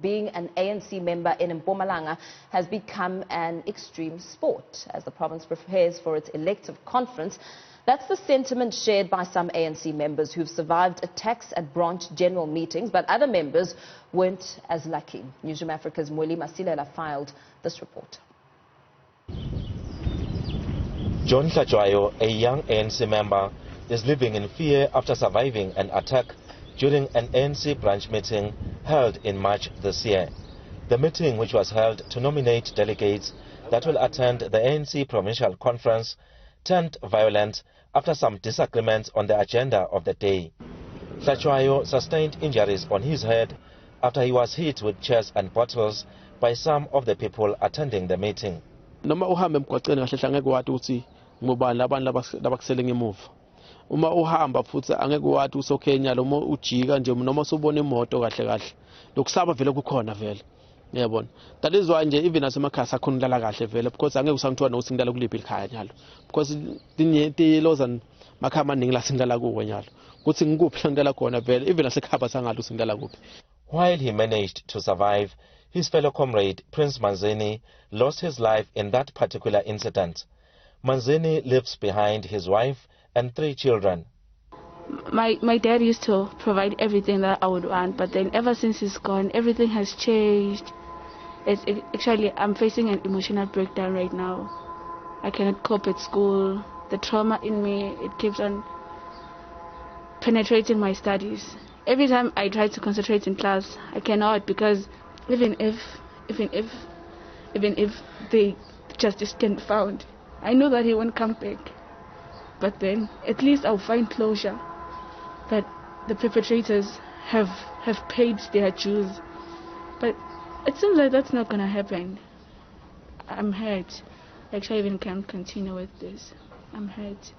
Being an ANC member in Mpumalanga has become an extreme sport as the province prepares for its elective conference. That's the sentiment shared by some ANC members who've survived attacks at branch general meetings, but other members weren't as lucky. Newsroom Africa's Mweli Masilela filed this report. John Tlajwayo, a young ANC member, is living in fear after surviving an attack during an ANC branch meeting held in March this year. The meeting, which was held to nominate delegates that will attend the ANC provincial conference, turned violent after some disagreements on the agenda of the day. Tlajwayo sustained injuries on his head after he was hit with chairs and bottles by some of the people attending the meeting. Uma uhamba futhi angeke wathi usokhenya lo ujika nje noma usubona imoto kahle kahle lokusaba vele kukhona vele uyabona that is why nje even asemakhaya sakhonulala kahle vele because angeke usangithiwa nokuthi ngidala kuliphi ikhaya nyalo because tilozan makhaya amaningi la singidala kuwo nyalo ukuthi ngikuphi la ngidala khona vele even asekhaba sangalo singidala kuphi. While he managed to survive, his fellow comrade Prince Manzini lost his life in that particular incident. Manzini leaves behind his wife and 3 children. My dad used to provide everything that I would want, but then ever since he's gone, everything has changed. Actually, I'm facing an emotional breakdown right now. I cannot cope at school. The trauma in me, it keeps on penetrating my studies. Every time I try to concentrate in class, I cannot, because even if the justice can be found, I know that he won't come back. But then, at least I'll find closure that the perpetrators have paid their dues. But it seems like that's not going to happen. I'm hurt. Actually, I even can't continue with this. I'm hurt.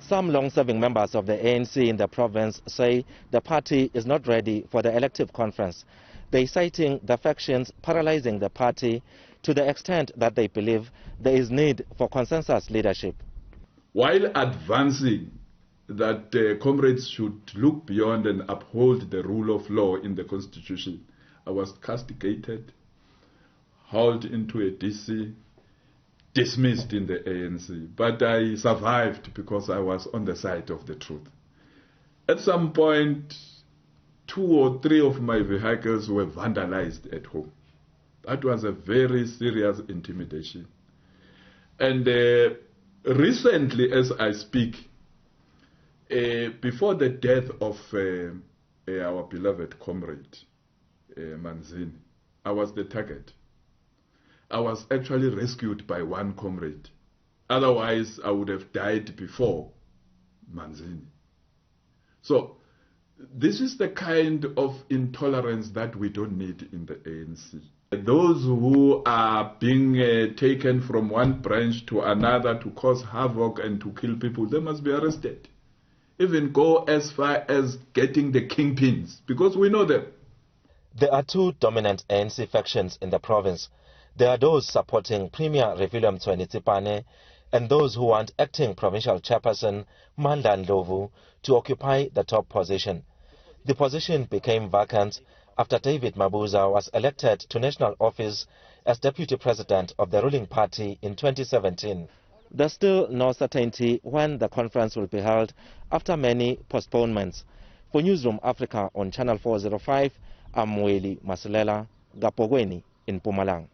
Some long-serving members of the ANC in the province say the party is not ready for the elective conference. They citing the factions paralyzing the party to the extent that they believe there is need for consensus leadership. While advancing that comrades should look beyond and uphold the rule of law in the Constitution, I was castigated, hauled into a DC, dismissed in the ANC. But I survived because I was on the side of the truth. At some point, 2 or 3 of my vehicles were vandalized at home. That was a very serious intimidation. And recently, as I speak, before the death of our beloved comrade, Manzini, I was the target. I was actually rescued by one comrade. Otherwise, I would have died before Manzini. So, this is the kind of intolerance that we don't need in the ANC. Those who are being taken from one branch to another to cause havoc and to kill people, they must be arrested. Even go as far as getting the kingpins, because we know them. There are 2 dominant ANC factions in the province. There are those supporting Premier Refilwe Mthweni and those who want acting provincial chairperson Mandla Ndlovu to occupy the top position. The position became vacant after David Mabuza was elected to national office as deputy president of the ruling party in 2017. There's still no certainty when the conference will be held after many postponements. For Newsroom Africa on Channel 405, I'm Mweli Masilela, Gapogweni in Mpumalanga.